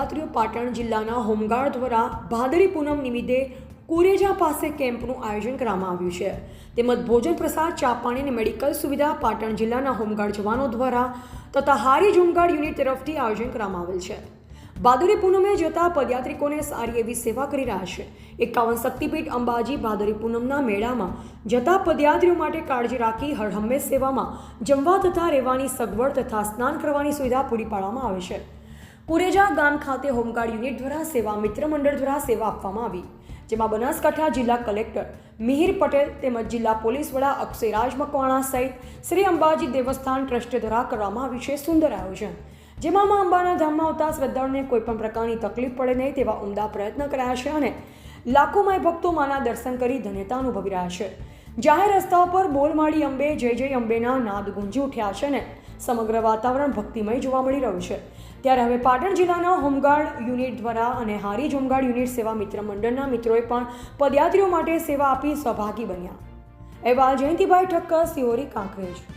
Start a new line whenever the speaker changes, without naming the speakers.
પદયાત્રીઓ પાટણ જિલ્લાના હોમગાર્ડ દ્વારા ભાદરવી પૂનમ નિમિત્તે કુરેજા પાસે કેમ્પનું આયોજન કરવામાં આવ્યું છે. તેમજ ભોજન પ્રસાદ, ચા પાણી અને મેડિકલ સુવિધા પાટણ જિલ્લાના હોમગાર્ડ જવાનો દ્વારા તથા હારીજ હોમગાર્ડ યુનિટ તરફથી આયોજન કરવામાં આવેલ છે. ભાદરવી પૂનમે જતા પદયાત્રિકોને સારી એવી સેવા કરી રહ્યા છે. 51 શક્તિપીઠ અંબાજી ભાદરવી પૂનમના મેળામાં જતા પદયાત્રીઓ માટે કાળજી રાખી હરહંમેશ સેવામાં જમવા તથા રહેવાની સગવડ તથા સ્નાન કરવાની સુવિધા પૂરી પાડવામાં આવે છે. કુરેજા ગામ ખાતે હોમગાર્ડ યુનિટ દ્વારા સેવા મિત્ર મંડળ દ્વારા સેવા આપવામાં આવી, જેમાં બનાસકાંઠા જિલ્લા કલેક્ટર મિહિર પટેલ તેમજ જિલ્લા પોલીસ વડા અક્ષયરાજ મકવાણા સહિત શ્રી અંબાજી દેવસ્થાન ટ્રસ્ટ દ્વારા કરવામાં આવ્યું છે સુંદર આયોજન, જેમાં મા અંબાના ધામમાં આવતા શ્રદ્ધાળુઓને કોઈપણ પ્રકારની તકલીફ પડે નહીં તેવા ઉમદા પ્રયત્ન કરાયા છે અને લાખોમાં ભક્તો માના દર્શન કરી ધન્યતા અનુભવી રહ્યા છે. જાહેર રસ્તાઓ પર બોલ માડી અંબે જય જય અંબેના નાદ ગુંજી ઉઠ્યા છે અને સમગ્ર વાતાવરણ ભક્તિમય જોવા મળી રહ્યું છે. ત્યારે હવે પાટણ જિલ્લાના હોમગાર્ડ યુનિટ દ્વારા અને હારીજ હોમગાર્ડ યુનિટ સેવા મિત્ર મંડળના મિત્રોએ પણ પદયાત્રીઓ માટે સેવા આપી સહભાગી બન્યા. અહેવાલ જયંતિભાઈ ઠક્કર, સિહોરી, કાંકરેજ.